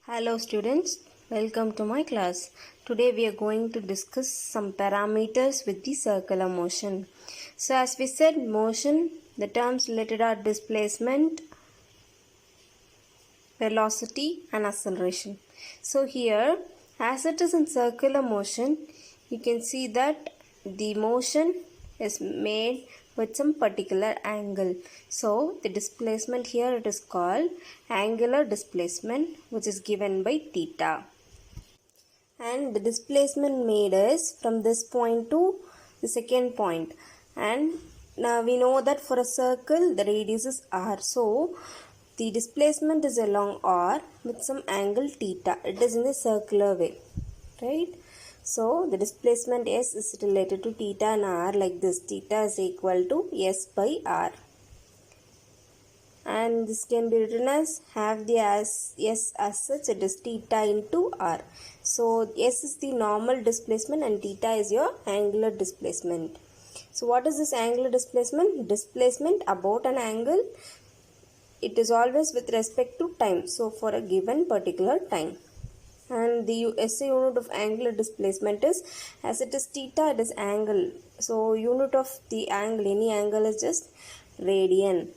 Hello students, welcome to my class. Today we are going to discuss some parameters with the circular motion. So as we said, motion, the terms related are displacement, velocity and acceleration. So here, as it is in circular motion, you can see that the motion is made with some particular angle. So the displacement here, it is called angular displacement, which is given by theta. And the displacement made is from this point to the second point. And now we know that for a circle the radius is r. So the displacement is along r with some angle theta. It is in the circular way, right? So the displacement s is related to theta and r like this. Theta is equal to s by r. And this can be written as have the s as such, it is theta into r. So s is the normal displacement and theta is your angular displacement. So what is this angular displacement? Displacement about an angle. It is always with respect to time. So for a given particular time. And the SI unit of angular displacement is, as it is theta, it is angle. So unit of the angle, any angle is just radian.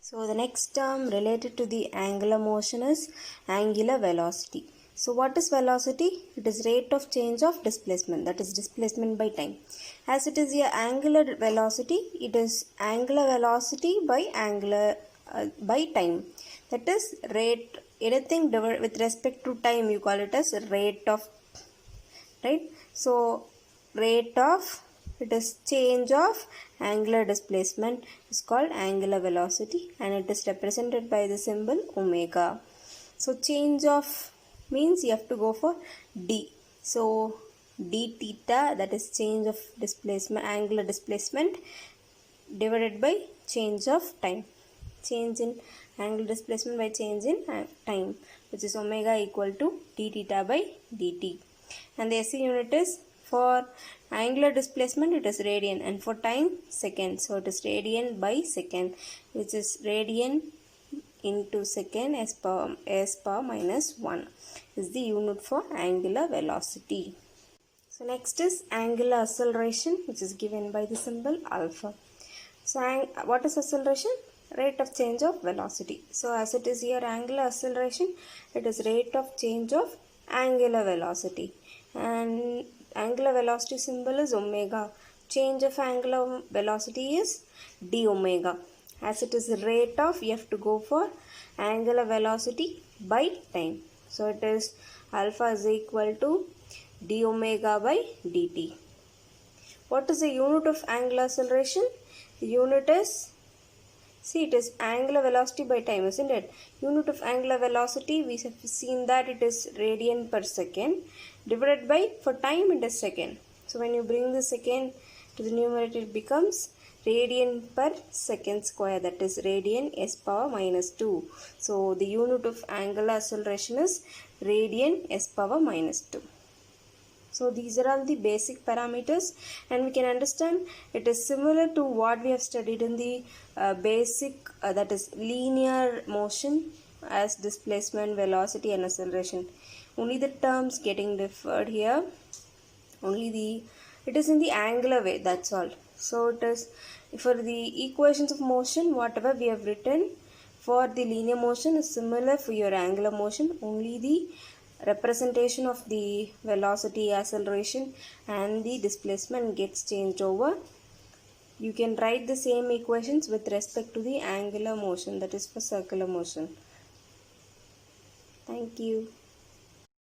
So the next term related to the angular motion is angular velocity. So what is velocity? It is rate of change of displacement, that is displacement by time. As it is the angular velocity, it is angular velocity by by time. That is rate, anything with respect to time you call it as rate of, right? So rate of, it is change of angular displacement is called angular velocity and it is represented by the symbol omega. So change of means you have to go for d. So d theta, that is change of displacement, angular displacement divided by change of time. Change in angular displacement by change in time, which is omega equal to d theta by dt. And the SI unit is, for angular displacement it is radian and for time second. So it is radian by second, which is radian into second s power minus 1 is the unit for angular velocity. So next is angular acceleration, which is given by the symbol alpha. So what is acceleration? Rate of change of velocity. So as it is here angular acceleration, it is rate of change of angular velocity. And angular velocity symbol is omega. Change of angular velocity is d omega. As it is rate of, you have to go for angular velocity by time. So it is alpha is equal to d omega by dt. What is the unit of angular acceleration? The unit is, see, it is angular velocity by time, isn't it? Unit of angular velocity, we have seen that it is radian per second divided by, for time it is second. So when you bring the second to the numerator, it becomes radian per second square, that is radian s power minus 2. So the unit of angular acceleration is radian s power minus 2. So these are all the basic parameters and we can understand it is similar to what we have studied in the basic, that is linear motion as displacement, velocity and acceleration. Only the terms getting differed here. It is in the angular way, that's all. So it is for the equations of motion, whatever we have written for the linear motion is similar for your angular motion. Only the representation of the velocity, acceleration and the displacement gets changed over. You can write the same equations with respect to the angular motion, that is for circular motion. Thank you.